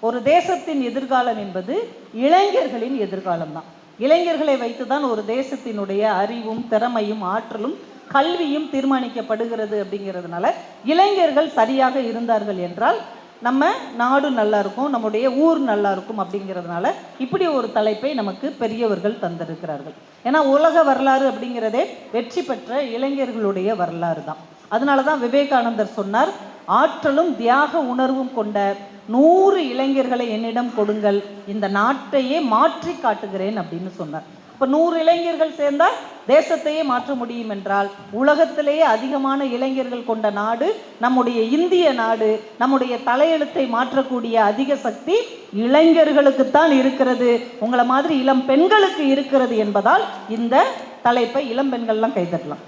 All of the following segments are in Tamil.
ஒரு தேசத்தின் எதிர்காலம் என்பது இளைஞர்களின் எதிர்காலம் தான். இளைஞர்களை வைத்துதான் ஒரு தேசத்தினுடைய அறிவும் திறமையும் ஆற்றலும் கல்வியும் தீர்மானிக்கப்படுகிறது. அப்படிங்கிறதுனால இளைஞர்கள் சரியாக இருந்தார்கள் என்றால் நம்ம நாடு நல்லா இருக்கும், நம்முடைய ஊர் நல்லா இருக்கும். அப்படிங்கிறதுனால இப்படி ஒரு தலைப்பை நமக்கு பெரியவர்கள் தந்திருக்கிறார்கள். ஏன்னா உலக வரலாறு அப்படிங்கிறதே வெற்றி பெற்ற இளைஞர்களுடைய வரலாறு தான். அதனால தான் விவேகானந்தர் சொன்னார், ஆற்றலும் தியாக உணர்வும் கொண்ட 100 இளைஞர்களை என்னிடம் கொடுங்கள், இந்த நாட்டையே மாற்றி காட்டுகிறேன் அப்படின்னு சொன்னார். இப்போ 100 இளைஞர்கள் சேர்ந்தால் தேசத்தையே மாற்ற முடியும் என்றால், உலகத்திலேயே அதிகமான இளைஞர்கள் கொண்ட நாடு நம்முடைய இந்திய நாடு. நம்முடைய தலையெழுத்தை மாற்றக்கூடிய அதிக சக்தி இளைஞர்களுக்குத்தான் இருக்கிறது, உங்களை மாதிரி இளம் பெண்களுக்கு இருக்கிறது என்பதால் இந்த தலைப்பை இளம் பெண்கள்லாம் கைதட்டலாம்.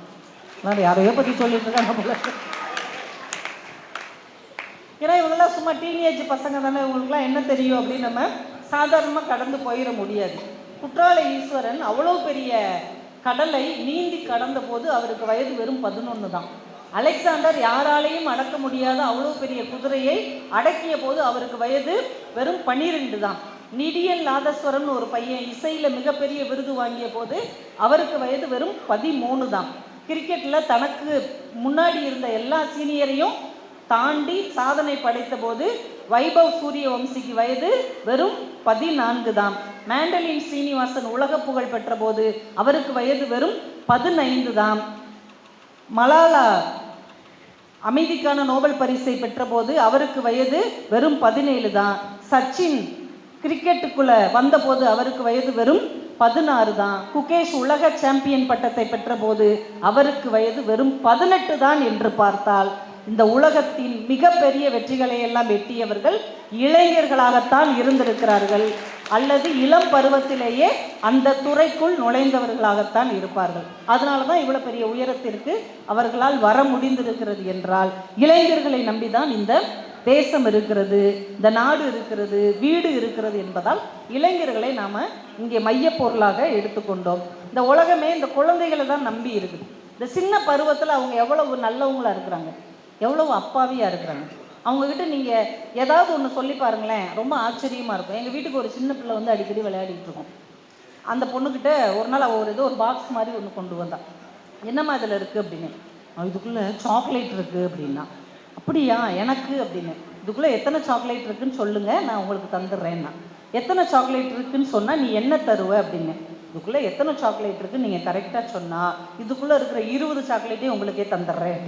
யாரையோ பற்றி சொல்லிட்டு இருக்காங்க. ஏன்னா இவங்கெல்லாம் சும்மா டீனேஜ் பசங்க தானே, இவங்களுக்குலாம் என்ன தெரியும் அப்படின்னு நம்ம சாதாரணமாக கடந்து போயிட முடியாது. குற்றால ஈஸ்வரன் அவ்வளோ பெரிய கடலை நீந்தி கடந்த போது அவருக்கு வயது வெறும் 11 தான். அலெக்சாண்டர் யாராலையும் அடக்க முடியாத அவ்வளோ பெரிய குதிரையை அடக்கிய போது அவருக்கு வயது வெறும் 12 தான். நிடியன் நாதஸ்வரன் ஒரு பையன் இசையில் மிகப்பெரிய விருது வாங்கிய போது அவருக்கு வயது வெறும் 13 தான். கிரிக்கெட்டில் தனக்கு முன்னாடி இருந்த எல்லா சீனியரையும் தாண்டி சாதனை படைத்த போது வைபவ் சூரியவம்சிக்கு வயது வெறும் 14 தான். மேண்டலின் சீனிவாசன் உலக புகழ் பெற்ற போது அவருக்கு வயது வெறும் 15 தான். மலாலா அமைதிக்கான நோபல் பரிசை பெற்ற போது அவருக்கு வயது வெறும் 17 தான். சச்சின் கிரிக்கெட்டுக்குள்ள வந்தபோது அவருக்கு வயது வெறும் 16 தான். குகேஷ் உலக சாம்பியன் பட்டத்தை பெற்ற போது அவருக்கு வயது வெறும் 18 தான் என்று பார்த்தால், இந்த உலகத்தின் மிகப்பெரிய வெற்றிகளை எல்லாம் வெட்டியவர்கள் இளைஞர்களாகத்தான் இருந்திருக்கிறார்கள், அல்லது இளம் பருவத்திலேயே அந்த துறைக்குள் நுழைந்தவர்களாகத்தான் இருப்பார்கள். அதனால தான் இவ்வளோ பெரிய உயரத்திற்கு அவர்களால் வர முடிந்திருக்கிறது என்றால், இளைஞர்களை நம்பிதான் இந்த தேசம் இருக்கிறது, இந்த நாடு இருக்கிறது, வீடு இருக்கிறது என்பதால் இளைஞர்களை நாம் இங்கே மையப்பொருளாக எடுத்துக்கொண்டோம். இந்த உலகமே இந்த குழந்தைகளை தான் நம்பி இருக்குது. இந்த சின்ன பருவத்தில் அவங்க எவ்வளவு நல்லவங்களாக இருக்கிறாங்க, எவ்வளவு அப்பாவியாக இருக்கிறாங்க. அவங்கக்கிட்ட நீங்கள் ஏதாவது ஒன்று சொல்லி பாருங்களேன், ரொம்ப ஆச்சரியமாக இருக்கும். எங்கள் வீட்டுக்கு ஒரு சின்ன பிள்ளை வந்து அடிக்கடி விளையாடிட்டு இருக்கோம். அந்த பொண்ணுக்கிட்ட ஒரு நாள் அவள் ஏதோ ஒரு பாக்ஸ் மாதிரி ஒன்று கொண்டு வந்தான். என்னம்மா இதில் இருக்குது அப்படின்னு. இதுக்குள்ளே சாக்லேட் இருக்குது அப்படின்னா. அப்படியா எனக்கு அப்படின்னு. இதுக்குள்ளே எத்தனை சாக்லேட் இருக்குதுன்னு சொல்லுங்கள், நான் உங்களுக்கு தந்துடுறேன்னா. எத்தனை சாக்லேட் இருக்குதுன்னு சொன்னால் நீ என்ன தருவ அப்படின்னு. இதுக்குள்ளே எத்தனை சாக்லேட் இருக்குதுன்னு நீங்கள் கரெக்டாக சொன்னால் இதுக்குள்ளே இருக்கிற 20 சாக்லேட்டையும் உங்களுக்கே தந்துடுறேன்.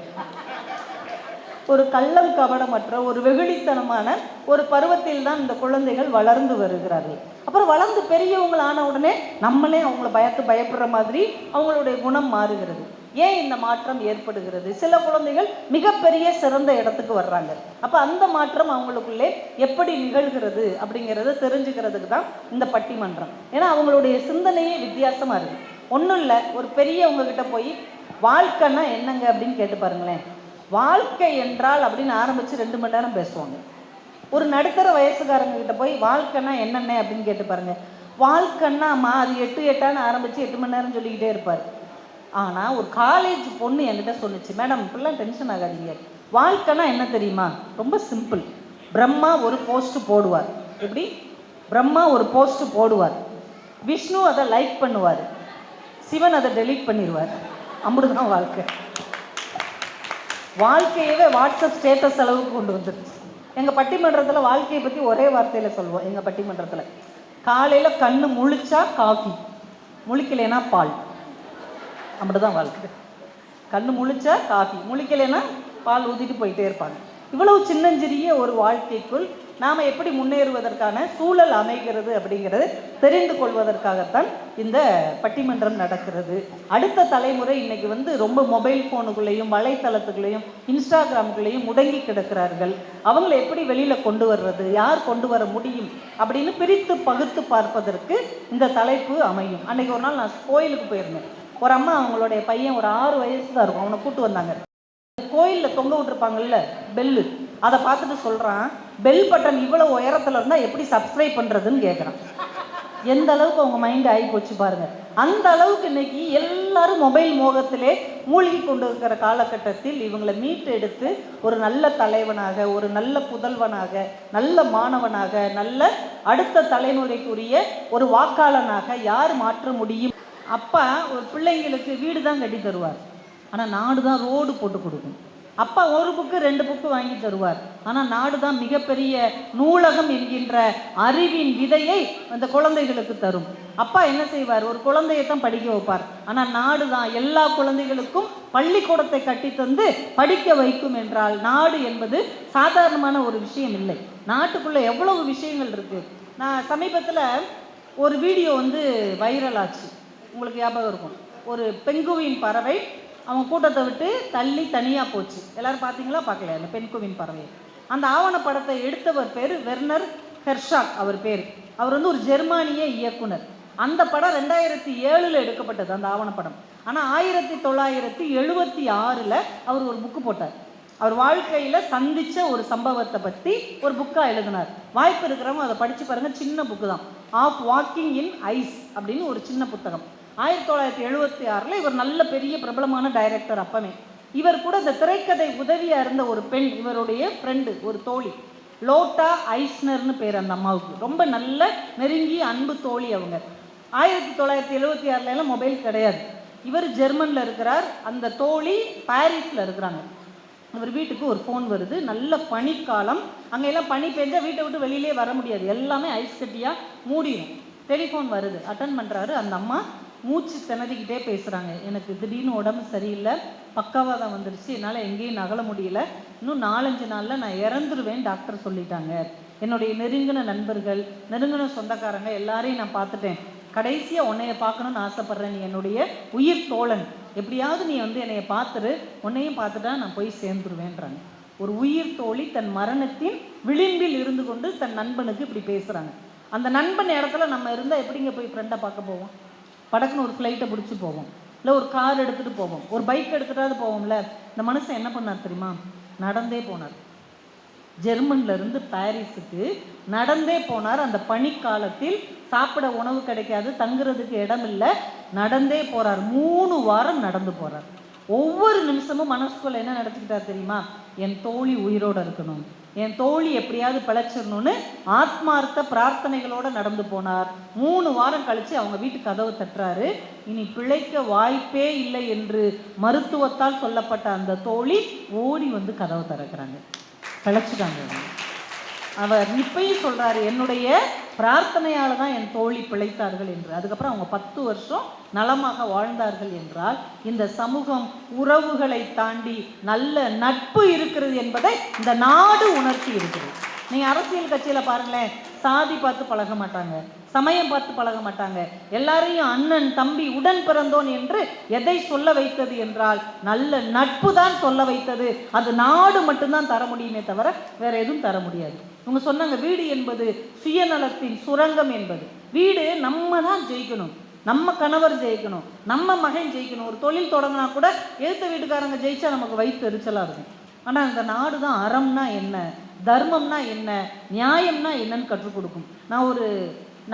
ஒரு கள்ளம் கபடமற்ற ஒரு வெகுளித்தனமான ஒரு பருவத்தில் தான் இந்த குழந்தைகள் வளர்ந்து வருகிறார்கள். அப்புறம் வளர்ந்து பெரியவங்களான உடனே நம்மளே அவங்கள பயப்படுற மாதிரி அவங்களுடைய குணம் மாறுகிறது. ஏன் இந்த மாற்றம் ஏற்படுகிறது? சில குழந்தைகள் மிகப்பெரிய சிறந்த இடத்துக்கு வர்றாங்க. அப்போ அந்த மாற்றம் அவங்களுக்குள்ளே எப்படி நிகழ்கிறது அப்படிங்கிறத தெரிஞ்சுக்கிறதுக்கு தான் இந்த பட்டிமன்றம். ஏன்னா அவங்களுடைய சிந்தனையே வித்தியாசமாக இருக்குது. ஒன்றும் இல்லை, ஒரு பெரியவங்ககிட்ட போய் வாழ்க்கைன்னா என்னங்க அப்படின்னு கேட்டு பாருங்களேன். வாழ்க்கை என்றால் அப்படின்னு ஆரம்பித்து 2 மணி நேரம் பேசுவாங்க. ஒரு நடுத்தர வயசுக்காரங்க கிட்ட போய் வாழ்க்கைன்னா என்னென்ன அப்படின்னு கேட்டு பாருங்க. வாழ்க்கைன்னா அம்மா அது 8 ஆரம்பித்து 8 மணி நேரம் சொல்லிக்கிட்டே இருப்பார். ஆனால் ஒரு காலேஜ் பொண்ணு என்கிட்ட சொன்னிச்சு, மேடம் இப்படிலாம் டென்ஷன் ஆகாதீங்க, வாழ்க்கைன்னா என்ன தெரியுமா, ரொம்ப சிம்பிள். பிரம்மா ஒரு போஸ்ட் போடுவார். எப்படி? பிரம்மா ஒரு போஸ்ட் போடுவார், விஷ்ணு அதை லைக் பண்ணுவார், சிவன் அதை டெலீட் பண்ணிடுவார். அப்படிதான் வாழ்க்கை. வாழ்க்கையவே வாட்ஸ்அப் ஸ்டேட்டஸ் அளவுக்கு கொண்டு வந்துருச்சு. எங்கள் பட்டிமன்றத்தில் வாழ்க்கையை பற்றி ஒரே வார்த்தையில் சொல்லுவோம். எங்கள் பட்டிமன்றத்தில் காலையில் கண்ணு முழிச்சா காஃபி, முழிக்கலைன்னா பால். அப்படிதான் வாழ்க்கை. கண்ணு முழிச்சா காஃபி, முழிக்கலைன்னா பால் ஊற்றிட்டு போயிட்டே இருப்பாங்க. இவ்வளவு சின்னஞ்சிறிய ஒரு வாழ்க்கைக்குள் நாம் எப்படி முன்னேறுவதற்கான சூழல் அமைகிறது அப்படிங்கிறது தெரிந்து கொள்வதற்காகத்தான் இந்த பட்டிமன்றம் நடக்கிறது. அடுத்த தலைமுறை இன்னைக்கு வந்து ரொம்ப மொபைல் ஃபோனுக்குள்ளேயும் வலைத்தளத்துக்குள்ளேயும் இன்ஸ்டாகிராமுக்குள்ளேயும் முடங்கி கிடக்கிறார்கள். அவங்கள எப்படி வெளியில் கொண்டு வர்றது, யார் கொண்டு வர முடியும் அப்படின்னு பிரித்து பகுத்து பார்ப்பதற்கு இந்த தலைப்பு அமையும். அன்றைக்கி ஒரு நாள் நான் கோயிலுக்கு போயிருந்தேன். ஒரு அம்மா அவங்களுடைய பையன் ஒரு 6 வயசு தான் இருக்கும், அவனை கூப்பிட்டு வந்தாங்க. கோயிலில் தொங்க விட்டுருப்பாங்கல்ல பெல்லு, அதை பார்த்துட்டு சொல்கிறான், பெல் பட்டன் இவ்வளோ உயரத்தில் இருந்தால் எப்படி சப்ஸ்கிரைப் பண்ணுறதுன்னு கேட்குறான். எந்த அளவுக்கு அவங்க மைண்ட் ஆகி போச்சு பாருங்க. அந்த அளவுக்கு இன்னைக்கு எல்லாரும் மொபைல் மோகத்திலே மூழ்கி கொண்டு இருக்கிற காலகட்டத்தில் இவங்களை மீட்டு எடுத்து ஒரு நல்ல தலைவனாக, ஒரு நல்ல புதல்வனாக, நல்ல மாணவனாக, நல்ல அடுத்த தலைமுறைக்குரிய ஒரு வாக்காளனாக யார் மாற்ற முடியும்? அப்பா ஒரு பிள்ளைங்களுக்கு வீடு தான் கட்டி தருவார், ஆனால் நாடு தான் ரோடு போட்டு கொடுக்கும். அப்பா ஒரு புக்கு 2 புக்கு வாங்கி தருவார், ஆனால் நாடு தான் மிகப்பெரிய நூலகம் என்கின்ற அறிவின் விதையை அந்த குழந்தைகளுக்கு தரும். அப்பா என்ன செய்வார்? ஒரு குழந்தையை தான் படிக்க வைப்பார், ஆனால் நாடு தான் எல்லா குழந்தைகளுக்கும் பள்ளிக்கூடத்தை கட்டி தந்து படிக்க வைக்கும். என்றால் நாடு என்பது சாதாரணமான ஒரு விஷயம் இல்லை. நாட்டுக்குள்ளே எவ்வளவு விஷயங்கள் இருக்குது. நான் சமீபத்தில் ஒரு வீடியோ வைரல் ஆச்சு, உங்களுக்கு ஞாபகம் இருக்கும். ஒரு பெங்குவின் பறவை அவங்க கூட்டத்தை விட்டு தள்ளி தனியாக போச்சு. எல்லோரும் பார்த்தீங்களா? பார்க்கல அந்த பெண்குவின் பறவை. அந்த ஆவணப்படத்தை எடுத்தவர் பேர் வெர்னர் ஹெர்ஷாக் அவர் பேர். அவர் ஒரு ஜெர்மானிய இயக்குனர். அந்த படம் 2007 எடுக்கப்பட்டது அந்த ஆவணப்படம். ஆனால் 1976 அவர் ஒரு புக்கு போட்டார். அவர் வாழ்க்கையில் சந்தித்த ஒரு சம்பவத்தை பற்றி ஒரு புக்காக எழுதினார். வாய்ப்பு இருக்கிறவங்க அதை படித்து பாருங்கள். சின்ன புக்கு தான், ஆஃப் வாக்கிங் இன் ஐஸ் அப்படின்னு ஒரு சின்ன புத்தகம். 1976 இவர் நல்ல பெரிய பிரபலமான டைரக்டர். அப்பமே இவர் கூட இந்த திரைக்கதை உதவியாக இருந்த ஒரு பெண், இவருடைய ஃப்ரெண்டு, ஒரு தோழி, லோட்டா ஐஸ்னர்னு பேர் அந்த அம்மாவுக்கு. ரொம்ப நல்ல நெருங்கிய அன்பு தோழி அவங்க. 1976 மொபைல் கிடையாது. இவர் ஜெர்மனில் இருக்கிறார், அந்த தோழி பாரிஸில் இருக்கிறாங்க. இவர் வீட்டுக்கு ஒரு ஃபோன் வருது. நல்ல பனிக்காலம், அங்கெல்லாம் பனி பெஞ்சா வீட்டை விட்டு வெளியிலே வர முடியாது, எல்லாமே ஐஸ் கட்டியாக மூடிடும். டெலிஃபோன் வருது, அட்டன் பண்ணுறாரு. அந்த அம்மா மூச்சு திணறிக்கிட்டே பேசுகிறாங்க. எனக்கு திடீர்னு உடம்பு சரியில்லை, பக்கவாதம் வந்துருச்சு, என்னால் எங்கேயும் நகல முடியல, இன்னும் 4-5 நாளில் நான் இறந்துருவேன் டாக்டர் சொல்லிட்டாங்க. என்னுடைய நெருங்கின நண்பர்கள், நெருங்கின சொந்தக்காரங்க எல்லாரையும் நான் பார்த்துட்டேன், கடைசியாக உன்னைய பார்க்கணுன்னு ஆசைப்பட்றேன், நீ என்னுடைய உயிர் தோழன், எப்படியாவது நீ என்னைய பார்த்துரு, உன்னையும் பார்த்துட்டா நான் போய் சேர்ந்துருவேன்றாங்க. ஒரு உயிர் தோழி தன் மரணத்தின் விளிம்பில் இருந்து கொண்டு தன் நண்பனுக்கு இப்படி பேசுகிறாங்க. அந்த நண்பன் இடத்துல நம்ம இருந்தால் எப்படிங்க போய் ஃப்ரெண்டை பார்க்க போவோம்? படக்குன்னு ஒரு ஃப்ளைட்டை பிடிச்சி போவோம், இல்லை ஒரு கார் எடுத்துகிட்டு போவோம், ஒரு பைக் எடுத்துகிட்டாவது போவோம்ல. இந்த மனுஷன் என்ன பண்ணார் தெரியுமா? நடந்தே போனார். ஜெர்மன்லேருந்து பாரிஸுக்கு நடந்தே போனார். அந்த பனிக்காலத்தில் சாப்பிட உணவு கிடைக்காது, தங்குறதுக்கு இடம் இல்லை, நடந்தே போகிறார். 3 வாரம் நடந்து போகிறார். ஒவ்வொரு நிமிஷமும் மனசுக்குள்ள என்ன நடத்திக்கிட்டார் தெரியுமா? என் தோழி உயிரோடு இருக்கணும், என் தோழி எப்படியாவது பிழைச்சிடணும்னு ஆத்மார்த்த பிரார்த்தனைகளோடு நடந்து போனார். 3 வாரம் கழித்து அவங்க வீட்டு கதவு தட்டுறாரு. இனி பிழைக்க வாய்ப்பே இல்லை என்று மருத்துவத்தால் சொல்லப்பட்ட அந்த தோழி ஓடி கதவை திறக்கிறாங்க, பிழைச்சிட்டாங்க. அவர் இப்பயும் சொல்கிறாரு, என்னுடைய பிரார்த்தனையால் தான் என் தோழி பிழைத்தார்கள் என்று. அதுக்கப்புறம் அவங்க 10 வருஷம் நலமாக வாழ்ந்தார்கள். என்றால் இந்த சமூகம் உறவுகளை தாண்டி நல்ல நட்பு இருக்கிறது என்பதை இந்த நாடு உணர்த்தி இருக்கிறது. நீங்கள் அரசியல் கட்சியில் பாருங்களேன், சாதி பார்த்து பழக மாட்டாங்க, சமயம் பார்த்து பழக மாட்டாங்க, எல்லாரையும் அண்ணன் தம்பி உடன் பிறந்தோன் என்று எதை சொல்ல வைத்தது என்றால் நல்ல நட்பு தான் சொல்ல வைத்தது. அது நாடு மட்டும்தான் தர முடியுமே தவிர வேற எதுவும் தர முடியாது. இவங்க சொன்னாங்க, வீடு என்பது சுயநலத்தின் சுரங்கம் என்பது. வீடு நம்ம தான் ஜெயிக்கணும், நம்ம கணவர் ஜெயிக்கணும், நம்ம மகன் ஜெயிக்கணும். ஒரு தொழில் தொடங்கினா கூட எழுத்த வீட்டுக்காரங்க ஜெயிச்சா நமக்கு வயிற்று எரிச்சலாக இருக்கும். ஆனால் இந்த நாடு தான் அறம்னா என்ன, தர்மம்னா என்ன, நியாயம்னா என்னன்னு கற்றுக் கொடுக்கும். நான் ஒரு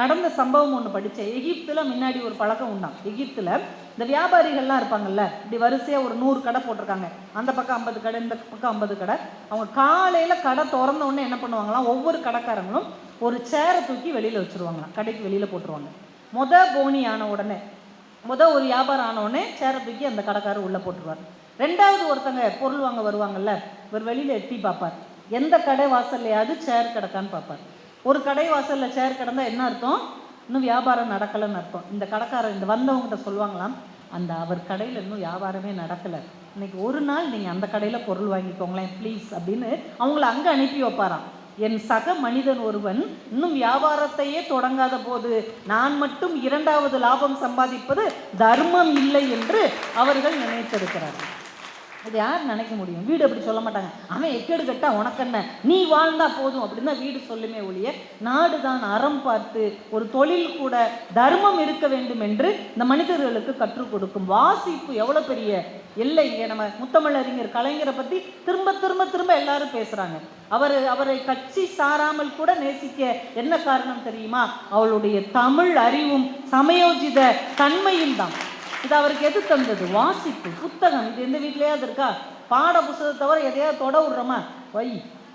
நடந்த சம்பவம் ஒன்று படித்தேன். எகிப்தில் முன்னாடி ஒரு பழக்கம் உண்டாம். எகிப்தில் இந்த வியாபாரிகள்லாம் இருப்பாங்கல்ல, இப்படி வரிசையாக ஒரு 100 கடை போட்டிருக்காங்க, அந்த பக்கம் 50 கடை, இந்த பக்கம் 50 கடை. அவங்க காலையில் கடை திறந்த உடனே என்ன பண்ணுவாங்களாம், ஒவ்வொரு கடைக்காரங்களும் ஒரு சேரை தூக்கி வெளியில் வச்சுருவாங்களாம், கடைக்கு வெளியில் போட்டுருவாங்க. போனி ஆன உடனே, ஒரு வியாபாரம் ஆன உடனே சேரை தூக்கி அந்த கடைக்காரர் உள்ளே போட்டுருவார். 2வது ஒருத்தங்க பொருள் வாங்க வருவாங்கல்ல, ஒரு வெளியில் எட்டி பார்ப்பார், எந்த கடை வாசல்லையாவது சேர் கிடக்கான்னு பார்ப்பார். ஒரு கடை வாசலில் சேர் கிடந்தா என்ன அர்த்தம்? இன்னும் வியாபாரம் நடக்கலைன்னு அர்த்தம். இந்த கடைக்காரர் இந்த வந்தவங்ககிட்ட சொல்லுவாங்களாம், அந்த அவர் கடையில் இன்னும் வியாபாரமே நடக்கலை, இன்னைக்கு ஒரு நாள் நீங்கள் அந்த கடையில் பொருள் வாங்கிக்கோங்களேன் ப்ளீஸ் அப்படின்னு அவங்கள அங்கே அனுப்பி வைப்பாராம். என் சக மனிதன் ஒருவன் இன்னும் வியாபாரத்தையே தொடங்காத போது நான் மட்டும் 2வது லாபம் சம்பாதிப்பது தர்மம் இல்லை என்று அவர்கள் நினைத்திருக்கிறார்கள். இது யார் நினைக்க முடியும்? வீடு அப்படி சொல்ல மாட்டாங்க. அவன் எக்கேடு கட்டா உனக்கென்ன, நீ வாழ்ந்தா போதும் அப்படின்னு தான் வீடு சொல்லுமே ஒழிய, நாடு தான் அறம் பார்த்து ஒரு தொழில் கூட தர்மம் இருக்க வேண்டும் என்று இந்த மனிதர்களுக்கு கற்றுக் கொடுக்கும். வாசிப்பு எவ்வளோ பெரிய இல்லைங்க. நம்ம முத்தமிழறிஞர் கலைஞரை பற்றி திரும்ப திரும்ப திரும்ப எல்லாரும் பேசுகிறாங்க. அவரை கட்சி சாராமல் கூட நேசிக்க என்ன காரணம் தெரியுமா? அவளுடைய தமிழ் அறிவும் சமயோஜித தன்மையும் தான். இது அவருக்கு எது தந்தது? வாசிப்பு, புத்தகம். இது எந்த வீட்லையாவது இருக்கா? பாட புத்தகத்தை தவிர எதையாவது தொட விடுறோமா? வை,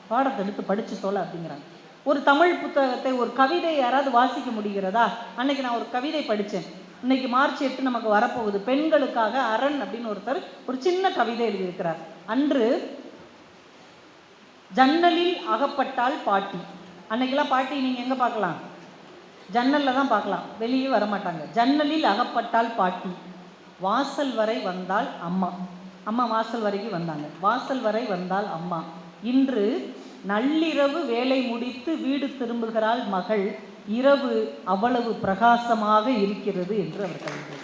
பாடத்தை எடுத்து படித்து தொலை அப்படிங்கிறாங்க. ஒரு தமிழ் புத்தகத்தை, ஒரு கவிதை யாராவது வாசிக்க முடிகிறதா? அன்னைக்கு நான் ஒரு கவிதை படித்தேன். இன்னைக்கு மார்ச் 8 நமக்கு வரப்போகுது. பெண்களுக்காக அரண் அப்படின்னு ஒருத்தர் ஒரு சின்ன கவிதை எழுதியிருக்கிறார். அன்று ஜன்னலில் அகப்பட்டால் பாட்டி. அன்னைக்கெல்லாம் பாட்டி நீங்கள் எங்கே பார்க்கலாம்? ஜன்னலில் தான் பார்க்கலாம், வெளியே வரமாட்டாங்க. ஜன்னலில் அகப்பட்டால் பாட்டி, வாசல் வரை வந்தால் அம்மா. அம்மா வாசல் வரைக்கும் வந்தாங்க. வாசல் வரை வந்தால் அம்மா. இன்று நள்ளிரவு வேலை முடித்து வீடு திரும்புகிறாள் மகள், இரவு அவ்வளவு பிரகாசமாக இருக்கிறது என்று அவர் கவிதை.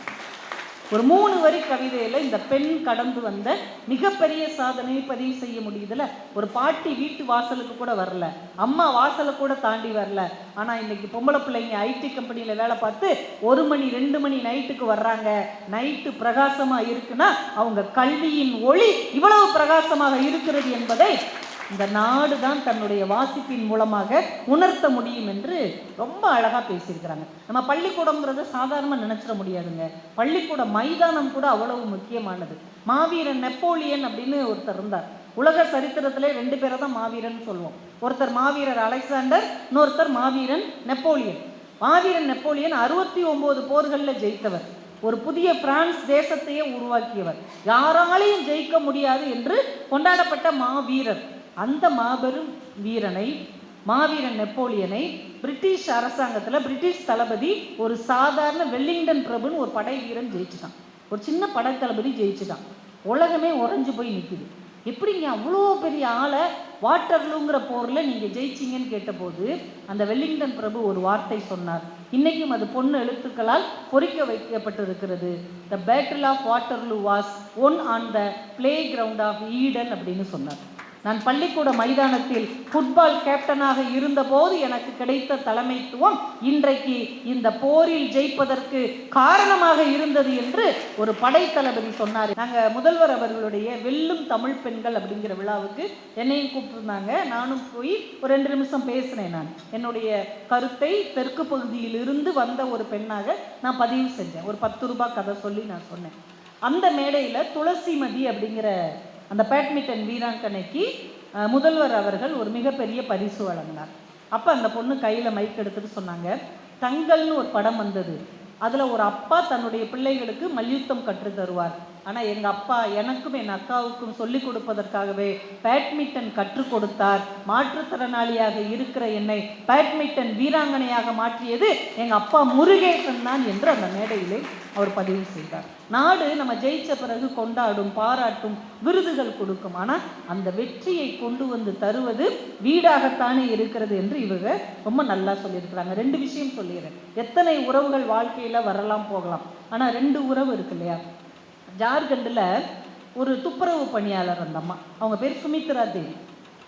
ஒரு 3 வரி கவிதையில் இந்த பெண் கடந்து வந்த மிகப்பெரிய சாதனையை பதிவு செய்ய முடியுதுல. ஒரு பாட்டி வீட்டு வாசலுக்கு கூட வரல, அம்மா வாசலை கூட தாண்டி வரல. ஆனால் இன்னைக்கு பொம்பளை பிள்ளைங்க ஐடி கம்பெனியில் வேலை பார்த்து 1 மணி 2 மணி நைட்டுக்கு வர்றாங்க. நைட்டு பிரகாசமாக இருக்குன்னா அவங்க கல்வியின் ஒளி இவ்வளவு பிரகாசமாக இருக்கிறது என்பதை இந்த நாடு தான் தன்னுடைய வாசிப்பின் மூலமாக உணர்த்த முடியும் என்று ரொம்ப அழகாக பேசியிருக்கிறாங்க. நம்ம பள்ளிக்கூடங்கிறத சாதாரணமாக நினச்சிட முடியாதுங்க. பள்ளிக்கூட மைதானம் கூட அவ்வளவு முக்கியமானது. மாவீரன் நெப்போலியன் அப்படின்னு ஒருத்தர் இருந்தார். உலக சரித்திரத்திலே 2 பேரை தான் மாவீரன் சொல்லுவோம். ஒருத்தர் மாவீரர் அலெக்சாண்டர், இன்னொருத்தர் மாவீரன் நெப்போலியன். மாவீரன் நெப்போலியன் 69 போர்களில் ஜெயித்தவர். ஒரு புதிய பிரான்ஸ் தேசத்தையே உருவாக்கியவர். யாராலையும் ஜெயிக்க முடியாது என்று கொண்டாடப்பட்ட மாவீரர். அந்த மாபெரும் வீரனை, மாவீரன் நெப்போலியனை, பிரிட்டிஷ் அரசாங்கத்தில் பிரிட்டிஷ் தளபதி ஒரு சாதாரண வெல்லிங்டன் பிரபுன்னு ஒரு படை வீரன் ஜெயிச்சுட்டான். ஒரு சின்ன படை தளபதி ஜெயிச்சுட்டான். உலகமே உறைஞ்சு போய் நிற்குது. எப்படிங்க அவ்வளோ பெரிய ஆளை வாட்டர்லூங்கிற போரில் நீங்கள் ஜெயிச்சிங்கன்னு கேட்டபோது அந்த வெல்லிங்டன் பிரபு ஒரு வார்த்தை சொன்னார். இன்றைக்கும் அது பொண்ணு எழுத்துக்களால் பொறிக்க வைக்கப்பட்டிருக்கிறது. The battle of Waterloo was won on the playground of Eton அப்படின்னு சொன்னார். நான் பள்ளிக்கூட மைதானத்தில் ஃபுட்பால் கேப்டனாக இருந்தபோது எனக்கு கிடைத்த தலைமைத்துவம் இன்றைக்கு இந்த போரில் ஜெயிப்பதற்கு காரணமாக இருந்தது என்று ஒரு படைத்தளபதி சொன்னார். நாங்கள் முதல்வர் அவர்களுடைய வெல்லும் தமிழ் பெண்கள் அப்படிங்கிற விழாவுக்கு என்னையும் கூப்பிட்டுருந்தாங்க. நானும் போய் ஒரு 2 நிமிஷம் பேசினேன். நான் என்னுடைய கருத்தை தெற்கு பகுதியில் இருந்து வந்த ஒரு பெண்ணாக நான் பதிவு செஞ்சேன். ஒரு 10 ரூபாய் கதை சொல்லி நான் சொன்னேன். அந்த மேடையில் துளசிமதி அப்படிங்கிற அந்த பேட்மிண்டன் வீராங்கனைக்கு முதல்வர் அவர்கள் ஒரு மிகப்பெரிய பரிசு வழங்கினார். அப்போ அந்த பொண்ணு கையில் மைக் எடுத்துட்டு சொன்னாங்க, தங்கள்னு ஒரு படம் வந்தது, அதில் ஒரு அப்பா தன்னுடைய பிள்ளைகளுக்கு மல்யுத்தம் கற்று தருவார். ஆனால் எங்கள் அப்பா எனக்கும் என் அக்காவுக்கும் சொல்லிக் கொடுப்பதற்காகவே பேட்மிண்டன் கற்றுக் கொடுத்தார். மாற்றுத்திறனாளியாக இருக்கிற என்னை பேட்மிண்டன் வீராங்கனையாக மாற்றியது எங்கள் அப்பா முருகேசன் தான் என்று அந்த மேடையிலே அவர் பதிவு செய்தார். நாடு நம்ம ஜெயிச்ச பிறகு கொண்டாடும், பாராட்டும், விருதுகள் கொடுக்கும். ஆனால் அந்த வெற்றியை கொண்டு வந்து தருவது வீடாகத்தானே இருக்கிறது என்று இவங்க ரொம்ப நல்லா சொல்லியிருக்கிறாங்க. 2 விஷயம் சொல்லிடுறேன். எத்தனை உறவுகள் வாழ்க்கையில் வரலாம் போகலாம், ஆனால் 2 உறவு இருக்கு இல்லையா? ஜார்க்கண்டில் ஒரு துப்புரவு பணியாளர், அந்த அம்மா, அவங்க பேர் சுமித்ரா தேவி.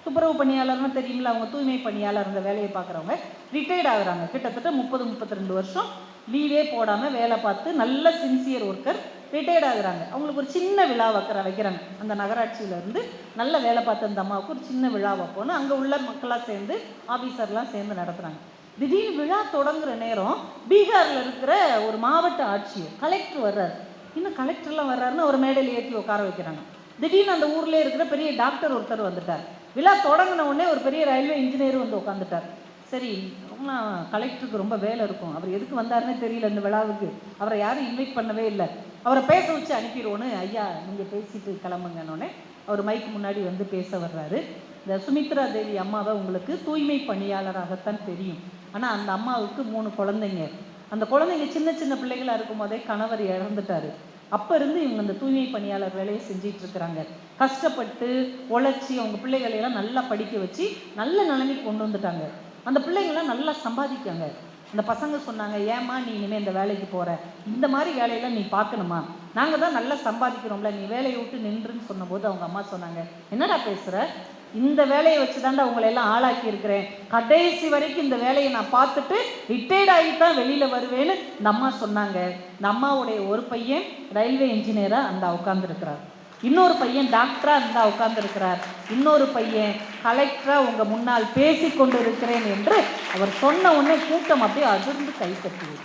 துப்புரவு பணியாளர்னு தெரியுமில்ல, அவங்க தூய்மை பணியாளர், அந்த வேலையை பார்க்குறவங்க ரிட்டையர்ட் ஆகுறாங்க. கிட்டத்தட்ட 30-32 வருஷம் லீவே போடாமல் வேலை பார்த்து நல்ல சின்சியர் ஒர்க்கர் ரிட்டையர்ட் ஆகுறாங்க. அவங்களுக்கு ஒரு சின்ன விழா வைக்கிறாங்க. அந்த நகராட்சியிலேருந்து நல்ல வேலை பார்த்த அந்த அம்மாவுக்கு ஒரு சின்ன விழா வைப்போன்னு அங்கே உள்ள மக்களாக சேர்ந்து, ஆஃபீஸர்லாம் சேர்ந்து நடத்துகிறாங்க. திடீர்னு விழா தொடங்குற நேரம் பீகாரில் இருக்கிற ஒரு மாவட்ட ஆட்சியர், கலெக்டர் வர்றாரு. இன்னும் கலெக்டர்லாம் வர்றாருன்னு ஒரு மேடையில் ஏற்றி உட்கார வைக்கிறாங்க. திடீர்னு அந்த ஊரில் இருக்கிற பெரிய டாக்டர் ஒருத்தர் வந்துட்டார். விழா தொடங்கின உடனே ஒரு பெரிய ரயில்வே இன்ஜினியர் வந்து உட்காந்துட்டார். சரி, கலெக்டருக்கு ரொம்ப வேலை இருக்கும், அவர் எதுக்கு வந்தாருன்னே தெரியல இந்த விழாவுக்கு, அவரை யாரும் இன்வைட் பண்ணவே இல்லை, அவரை பேச வச்சு அனுப்பிடுவோன்னு, ஐயா நீங்கள் பேசிட்டு கிளம்புங்கன்னொடனே அவர் மைக்கு முன்னாடி வந்து பேச வர்றாரு. இந்த சுமித்ரா தேவி அம்மாவை உங்களுக்கு தூய்மை பணியாளராகத்தான் தெரியும். ஆனால் அந்த அம்மாவுக்கு 3 குழந்தைங்க. அந்த குழந்தைங்க சின்ன சின்ன பிள்ளைகளாக இருக்கும் போதே கணவர் இறந்துட்டாரு. அப்போ இருந்து இவங்க அந்த தூய்மை பணியாளர் வேலையை செஞ்சிட்டு இருக்கிறாங்க. கஷ்டப்பட்டு உழைச்சி அவங்க பிள்ளைகளையெல்லாம் நல்லா படிக்க வச்சு நல்ல நிலைமைக்கு கொண்டு வந்துட்டாங்க. அந்த பிள்ளைங்கள்லாம் நல்லா சம்பாதிக்காங்க. அந்த பசங்க சொன்னாங்க, ஏம்மா நீ இனிமேல் இந்த வேலைக்கு போகிற, இந்த மாதிரி வேலையெல்லாம் நீ பார்க்கணுமா, நாங்கள் தான் நல்லா சம்பாதிக்கிறோம்ல, நீ வேலையை விட்டு நின்றுன்னு சொன்னபோது அவங்க அம்மா சொன்னாங்க, என்னடா பேசுகிற, இந்த வேலையை வச்சு தாண்டா உங்களை எல்லாம் ஆளாக்கி இருக்கிறேன், கடைசி வரைக்கும் இந்த வேலையை நான் பார்த்துட்டு ரிட்டையர்ட் ஆகித்தான் வெளியில் வருவேன்னு இந்த அம்மா சொன்னாங்க. இந்த அம்மாவுடைய ஒரு பையன் ரயில்வே இன்ஜினியராக அந்த உட்காந்துருக்கிறார். இன்னொரு பையன் டாக்டராக இருந்தால் உட்கார்ந்துருக்கிறார், இன்னொரு பையன் கலெக்டராக உங்கள் முன்னால் பேசி கொண்டு இருக்கிறேன் என்று அவர் சொன்ன உடனே கூட்டம் அப்படியே அதிர்ந்து கைத்தட்டியது.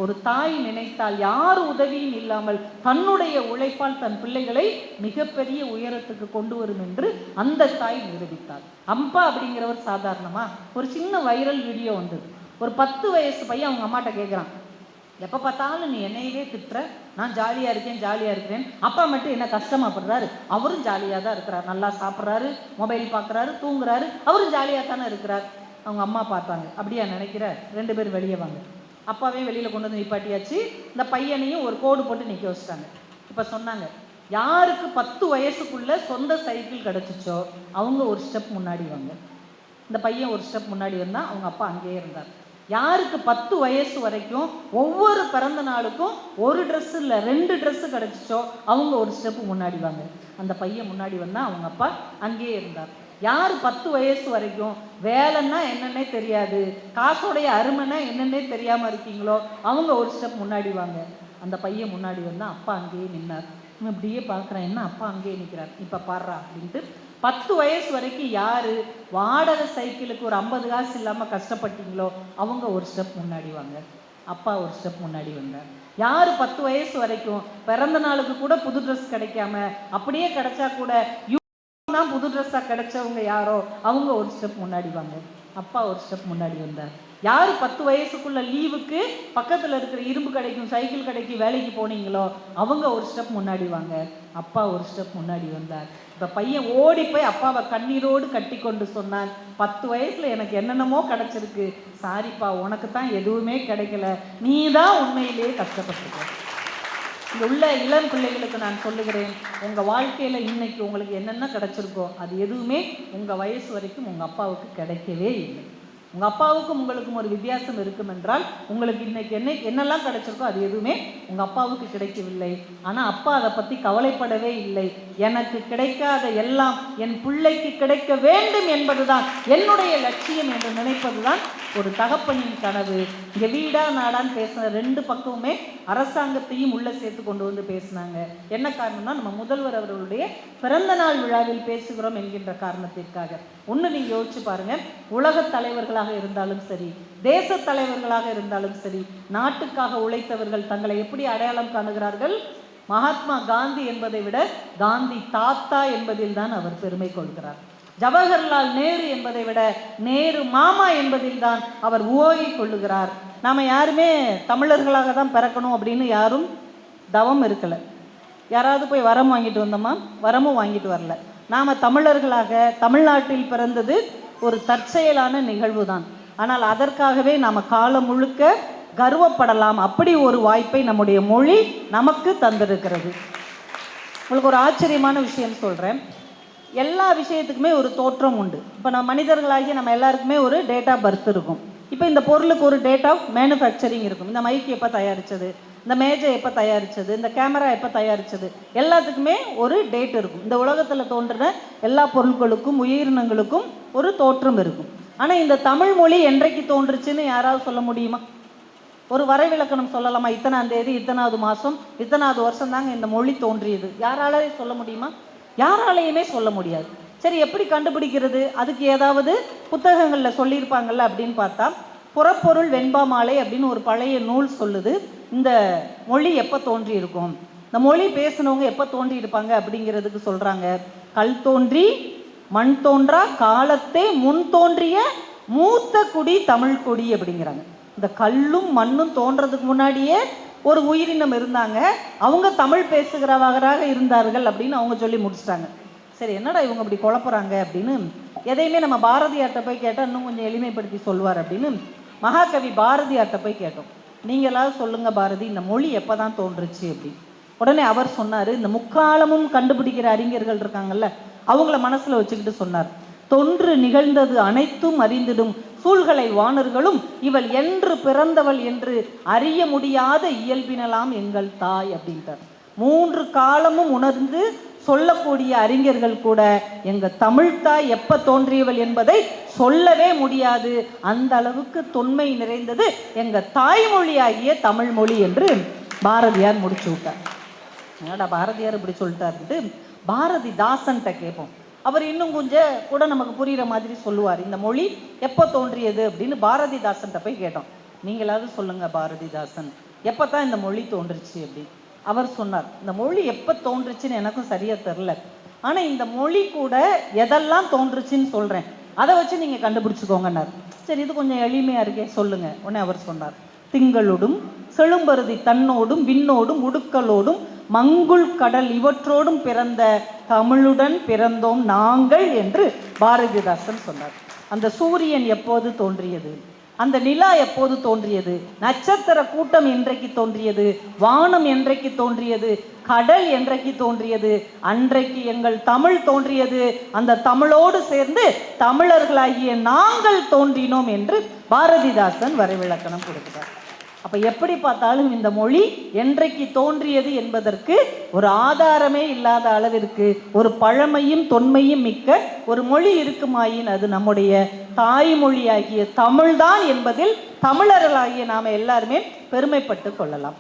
ஒரு தாய் நினைத்தால் யார் உதவியும் இல்லாமல் தன்னுடைய உழைப்பால் தன் பிள்ளைகளை மிகப்பெரிய உயரத்துக்கு கொண்டு வரும் என்று அந்த தாய் நிரூபித்தாள். அம்பா அப்படிங்கிறவர் சாதாரணமா? ஒரு சின்ன வைரல் வீடியோ வந்தது. ஒரு 10 வயசு பையன் அவங்க அம்மாட்ட கேட்குறான், எப்போ பார்த்தாலும் நீ என்னையவே திட்டுற, நான் ஜாலியாக இருக்கேன் ஜாலியாக இருக்கிறேன், அப்பா மட்டும் என்ன கஷ்டமாப்படுறாரு? அவரும் ஜாலியாக தான் இருக்கிறார், நல்லா சாப்பிட்றாரு, மொபைல் பார்க்குறாரு, தூங்குறாரு, அவரும் ஜாலியாக தானே இருக்கிறார். அவங்க அம்மா பார்த்தாங்க, அப்படியா நினைக்கிற, 2 பேர் வெளியே வாங்க. அப்பாவே வெளியில் கொண்டு வந்து நிப்பாட்டியாச்சு, இந்த பையனையும் ஒரு கோடு போட்டு நிற்க வச்சுட்டாங்க. இப்போ சொன்னாங்க, யாருக்கு 10 வயசுக்குள்ளே சொந்த சைக்கிள் கிடச்சிச்சோ அவங்க ஒரு ஸ்டெப் முன்னாடி வாங்க. இந்த பையன் ஒரு ஸ்டெப் முன்னாடி வந்தால் அவங்க அப்பா அங்கேயே இருந்தார். யாருக்கு 10 வயசு வரைக்கும் ஒவ்வொரு பிறந்த நாளுக்கும் ஒரு ட்ரெஸ்ஸு இல்லை 2 ட்ரெஸ்ஸு கிடச்சிச்சோ அவங்க ஒரு ஸ்டெப்பு முன்னாடி வாங்க. அந்த பையன் முன்னாடி வந்தால் அவங்க அப்பா அங்கேயே இருந்தார். யார் 10 வயசு வரைக்கும் வேலைன்னா என்னன்னே தெரியாது, காசோடைய அருமைன்னா என்னன்னே தெரியாமல் இருக்கீங்களோ அவங்க ஒரு ஸ்டெப் முன்னாடி வாங்க. அந்த பையன் முன்னாடி வந்தால் அப்பா அங்கேயே நின்னார். இப்படியே பார்க்குறேன், என்ன அப்பா அங்கேயே நிற்கிறார், இப்போ பாடுறா அப்படின்ட்டு. 10 வயசு வரைக்கும் யார் வாடகை சைக்கிளுக்கு ஒரு 50 காசு இல்லாமல் கஷ்டப்பட்டீங்களோ அவங்க ஒரு ஸ்டெப் முன்னாடி வாங்க. அப்பா ஒரு ஸ்டெப் முன்னாடி வந்தார். யார் 10 வயசு வரைக்கும் பிறந்த நாளுக்கு கூட புது ட்ரெஸ் கிடைக்காம, அப்படியே கிடைச்சா கூட தான் புது ட்ரெஸ்ஸாக கிடைச்சவங்க யாரோ அவங்க ஒரு ஸ்டெப் முன்னாடி வாங்க. அப்பா ஒரு ஸ்டெப் முன்னாடி வந்தார். யார் 10 வயசுக்குள்ள லீவுக்கு பக்கத்தில் இருக்கிற இரும்பு கடைக்கும் சைக்கிள் கடைக்கும் வேலைக்கு போனீங்களோ அவங்க ஒரு ஸ்டெப் முன்னாடி வாங்க. அப்பா ஒரு ஸ்டெப் முன்னாடி வந்தார். இப்போ பையன் ஓடி போய் அப்பாவை கண்ணீரோடு கட்டி கொண்டு சொன்னான், 10 வயசில் எனக்கு என்னென்னமோ கிடச்சிருக்கு, சாரிப்பா உனக்கு தான் எதுவுமே கிடைக்கல, நீ தான் உண்மையிலேயே கஷ்டப்பட்டுருக்க. இங்கே உள்ள இளம் பிள்ளைகளுக்கு நான் சொல்லுகிறேன், உங்கள் வாழ்க்கையில் இன்னைக்கு உங்களுக்கு என்னென்ன கிடச்சிருக்கோ அது எதுவுமே உங்கள் வயசு வரைக்கும் உங்கள் அப்பாவுக்கு கிடைக்கவே இல்லை. உங்கள் அப்பாவுக்கும் உங்களுக்கும் ஒரு வித்தியாசம் இருக்கும் என்றால், உங்களுக்கு இன்னைக்கு என்னெல்லாம் கிடைச்சிருக்கோ அது எதுவுமே உங்கள் அப்பாவுக்கு கிடைக்கவில்லை. ஆனால் அப்பா அதை பற்றி கவலைப்படவே இல்லை. எனக்கு கிடைக்காத எல்லாம் என் பிள்ளைக்கு கிடைக்க வேண்டும் என்பதுதான் என்னுடைய லட்சியம் என்று நினைப்பதுதான் ஒரு தகப்பனின் கனவு. இங்கே வீடா நாடான்னு பேசின 2 பக்கமுமே அரசாங்கத்தையும் உள்ளே சேர்த்து கொண்டு வந்து பேசினாங்க. என்ன காரணம்னா, நம்ம முதல்வர் அவர்களுடைய பிறந்த நாள் விழாவில் பேசுகிறோம் என்கின்ற காரணத்திற்காக. ஒன்று நீங்கள் யோசிச்சு பாருங்க, உலக தலைவர்களாக இருந்தாலும் சரி, தேச தலைவர்களாக இருந்தாலும் சரி, நாட்டுக்காக உழைத்தவர்கள் தங்களை எப்படி அடையாளம் காணுகிறார்கள்? மகாத்மா காந்தி என்பதை விட காந்தி தாத்தா என்பதில் தான் அவர் பெருமை கொள்கிறார். ஜவஹர்லால் நேரு என்பதை விட நேரு மாமா என்பதில் தான் அவர் உவகை கொள்ளுகிறார். நாம் யாருமே தமிழர்களாக தான் பிறக்கணும் அப்படின்னு யாரும் தவம் இருக்கலை. யாராவது போய் வரம் வாங்கிட்டு வந்தோமா? வரமும் வாங்கிட்டு வரல. நாம் தமிழர்களாக தமிழ்நாட்டில் பிறந்தது ஒரு தற்செயலான நிகழ்வு தான். ஆனால் அதற்காகவே நாம் காலம் முழுக்க கர்வப்படலாம். அப்படி ஒரு வாய்ப்பை நம்முடைய மொழி நமக்கு தந்திருக்கிறது. உங்களுக்கு ஒரு ஆச்சரியமான விஷயம் சொல்கிறேன். எல்லா விஷயத்துக்குமே ஒரு தோற்றம் உண்டு. இப்போ நம்ம மனிதர்களாகி நம்ம எல்லாருக்குமே ஒரு டேட் ஆஃப் பர்த் இருக்கும். இப்போ இந்த பொருளுக்கு ஒரு டேட் ஆஃப் மேனுஃபேக்சரிங் இருக்கும். இந்த மைக் எப்போ தயாரித்தது, இந்த மேஜை எப்போ தயாரித்தது, இந்த கேமரா எப்போ தயாரித்தது, எல்லாத்துக்குமே ஒரு டேட் இருக்கும். இந்த உலகத்தில் தோன்றின எல்லா பொருட்களுக்கும் உயிரினங்களுக்கும் ஒரு தோற்றம் இருக்கும். ஆனால் இந்த தமிழ் மொழி என்றைக்கு தோன்றுச்சுன்னு யாராவது சொல்ல முடியுமா? ஒரு வரைவிலக்கணம் சொல்லலாமா? இத்தனாம் தேதி இத்தனாவது மாதம் இத்தனாவது வருஷம் தாங்க இந்த மொழி தோன்றியது. யாராலே சொல்ல முடியுமா? யாராலையுமே சொல்ல முடியாது. சரி, எப்படி கண்டுபிடிக்கிறது? அதுக்கு ஏதாவது புத்தகங்களில் சொல்லியிருப்பாங்கள்ல அப்படின்னு பார்த்தா, புறப்பொருள் வெண்பா மாலை அப்படின்னு ஒரு பழைய நூல் சொல்லுது இந்த மொழி எப்போ தோன்றி இருக்கும், இந்த மொழி பேசினவங்க எப்போ தோன்றி இருப்பாங்க அப்படிங்கிறதுக்கு சொல்கிறாங்க. கல் தோன்றி மண் தோன்றா காலத்தே முன் தோன்றிய மூத்த குடி தமிழ் குடி அப்படிங்கிறாங்க. இந்த கல்லும் மண்ணும் தோன்றதுக்கு முன்னாடியே ஒரு உயிரினம் இருந்தாங்க, அவங்க தமிழ் பேசுகிறவராக இருந்தார்கள் அப்படின்னு அவங்க சொல்லி முடிச்சிட்டாங்க. சரி, என்னடா இவங்க அப்படி குழப்புறாங்க அப்படின்னு எதையுமே நம்ம பாரதியார்கிட்ட போய் கேட்டால் இன்னும் கொஞ்சம் எளிமைப்படுத்தி சொல்வார் அப்படின்னு மகாகவி பாரதியார்கிட்ட போய் கேட்டோம். நீங்களாவது சொல்லுங்கள் பாரதி, இந்த மொழி எப்போ தான் தோன்றுச்சு அப்படின்னு. உடனே அவர் சொன்னார், இந்த முக்காலமும் கண்டுபிடிக்கிற அறிஞர்கள் இருக்காங்கல்ல, அவங்கள மனசில் வச்சுக்கிட்டு சொன்னார், தொன்று நிகழ்ந்தது அனைத்தும் அறிந்திடும் சூழ்களை வாணர்களும் இவள் என்று பிறந்தவள் என்று அறிய முடியாத இயல்பினலாம் எங்கள் தாய் அப்படின்ட்டார். 3 காலமும் உணர்ந்து சொல்லக்கூடிய அறிஞர்கள் கூட எங்க தமிழ்தாய் எப்ப தோன்றியவள் என்பதை சொல்லவே முடியாது. அந்த அளவுக்கு தொன்மை நிறைந்தது எங்க தாய்மொழியாகிய தமிழ் மொழி என்று பாரதியார் முடிச்சு விட்டார். என்னடா பாரதியார் இப்படி சொல்லிட்டாருன்ட்டு பாரதிதாசன்கிட்ட கேட்போம். அவர் இன்னும் கொஞ்சம் கூட நமக்கு புரிகிற மாதிரி சொல்லுவார். இந்த மொழி எப்போ தோன்றியது அப்படின்னு பாரதிதாசன்கிட்ட போய் கேட்டோம். நீங்களாவது சொல்லுங்க பாரதிதாசன், எப்போ தான் இந்த மொழி தோன்றுச்சு அப்படின்னு. அவர் சொன்னார், இந்த மொழி எப்போ தோன்றுச்சுன்னு எனக்கும் சரியாக தெரில, ஆனால் இந்த மொழி கூட எதெல்லாம் தோன்றுச்சுன்னு சொல்கிறேன், அதை வச்சு நீங்கள் கண்டுபிடிச்சிக்கோங்கன்னார். சரி, இது கொஞ்சம் எளிமையாக இருக்கே, சொல்லுங்க. உடனே அவர் சொன்னார், திங்களோடும் செழும்பருதி தன்னோடும் விண்ணோடும் உடுக்கலோடும் மங்குள் கடல் இவற்றோடும் பிறந்த தமிழுடன் பிறந்தோம் நாங்கள் என்று பாரதிதாசன் சொன்னார். அந்த சூரியன் எப்போது தோன்றியது, அந்த நிலா எப்போது தோன்றியது, நட்சத்திர கூட்டம் என்றைக்கு தோன்றியது, வானம் என்றைக்கு தோன்றியது, கடல் என்றைக்கு தோன்றியது, அன்றைக்கு எங்கள் தமிழ் தோன்றியது, அந்த தமிழோடு சேர்ந்து தமிழர்களாகிய நாங்கள் தோன்றினோம் என்று பாரதிதாசன் வரைவிலக்கணம் கொடுக்கிறார். அப்ப எப்படி பார்த்தாலும் இந்த மொழி என்றைக்கு தோன்றியது என்பதற்கு ஒரு ஆதாரமே இல்லாத அளவிற்கு ஒரு பழமையும் தொன்மையும் மிக்க ஒரு மொழி இருக்குமாயின் அது நம்முடைய தாய்மொழியாகிய தமிழ்தான் என்பதில் தமிழர்களாகிய நாம எல்லாருமே பெருமைப்பட்டு கொள்ளலாம்.